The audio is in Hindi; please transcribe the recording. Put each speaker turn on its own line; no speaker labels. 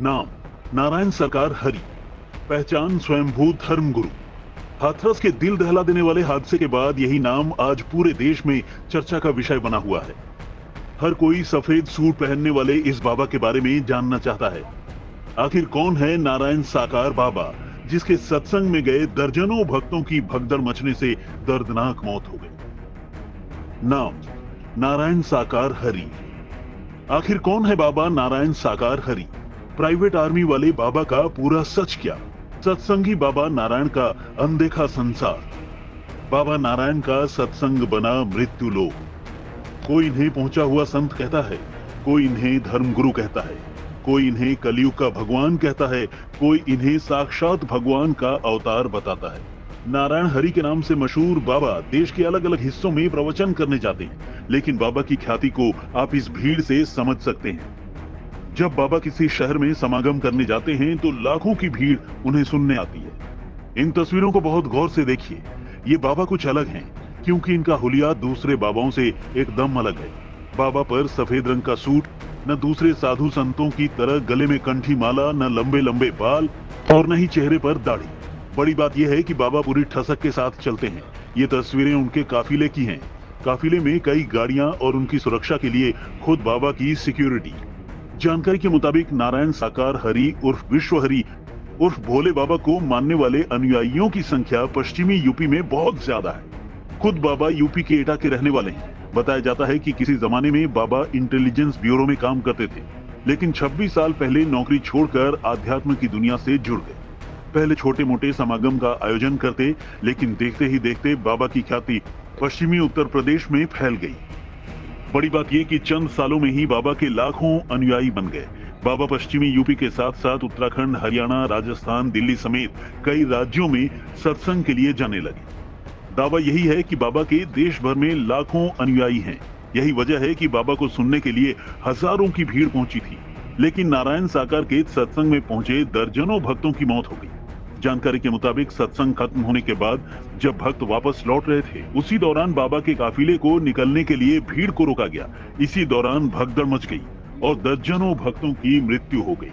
नाम नारायण सरकार हरि। पहचान स्वयंभू धर्मगुरु। हाथरस के दिल दहला देने वाले हादसे के बाद यही नाम आज पूरे देश में चर्चा का विषय बना हुआ है। हर कोई सफेद सूट पहनने वाले इस बाबा के बारे में जानना चाहता है। आखिर कौन है नारायण साकार बाबा, जिसके सत्संग में गए दर्जनों भक्तों की भगदड़ मचने से दर्दनाक मौत हो गई। नाम नारायण साकार हरि। आखिर कौन है बाबा नारायण साकार हरि? प्राइवेट आर्मी वाले बाबा का पूरा सच क्या? सत्संगी बाबा नारायण का अनदेखा संसार। बाबा नारायण का सत्संग बना मृत्यु लोक। कोई इन्हें पहुंचा हुआ संत कहता है, कोई इन्हें धर्मगुरु कहता है, कोई इन्हें कलयुग का भगवान कहता है, कोई इन्हें साक्षात भगवान का अवतार बताता है। नारायण हरि के नाम से मशहूर बाबा देश के अलग अलग हिस्सों में प्रवचन करने जाते हैं, लेकिन बाबा की ख्याति को आप इस भीड़ से समझ सकते हैं। जब बाबा किसी शहर में समागम करने जाते हैं तो लाखों की भीड़ उन्हें सुनने आती है। इन तस्वीरों को बहुत गौर से देखिए। ये बाबा कुछ अलग हैं, क्योंकि इनका हुलिया दूसरे बाबाओं से एकदम अलग है। बाबा पर सफेद रंग का सूट, न दूसरे साधु संतों की तरह गले में कंठी माला, न लंबे लंबे बाल और न ही चेहरे पर दाढ़ी। बड़ी बात यह है कि बाबा पूरी ठसक के साथ चलते हैं। ये तस्वीरें उनके काफिले की हैं। काफिले में कई गाड़ियां और उनकी सुरक्षा के लिए खुद बाबा की सिक्योरिटी। जानकारी के मुताबिक नारायण साकार हरि उर्फ विश्व हरि उर्फ भोले बाबा को मानने वाले अनुयायियों की संख्या पश्चिमी यूपी में बहुत ज्यादा है। खुद बाबा यूपी के एटा के रहने वाले हैं। बताया जाता है कि किसी जमाने में बाबा इंटेलिजेंस ब्यूरो में काम करते थे, लेकिन 26 साल पहले नौकरी छोड़कर आध्यात्म की दुनिया से जुड़ गए। पहले छोटे मोटे समागम का आयोजन करते, लेकिन देखते ही देखते बाबा की ख्याति पश्चिमी उत्तर प्रदेश में फैल गई। बड़ी बात यह कि चंद सालों में ही बाबा के लाखों अनुयायी बन गए। बाबा पश्चिमी यूपी के साथ साथ उत्तराखंड, हरियाणा, राजस्थान, दिल्ली समेत कई राज्यों में सत्संग के लिए जाने लगे। दावा यही है कि बाबा के देश भर में लाखों अनुयायी हैं। यही वजह है कि बाबा को सुनने के लिए हजारों की भीड़ पहुंची थी, लेकिन नारायण साकार के सत्संग में पहुंचे दर्जनों भक्तों की मौत हो गई। जानकारी के मुताबिक सत्संग खत्म होने के बाद जब भक्त वापस लौट रहे थे, उसी दौरान बाबा के काफिले को निकलने के लिए भीड़ को रोका गया। इसी दौरान भगदड़ मच गई और दर्जनों भक्तों की मृत्यु हो गई।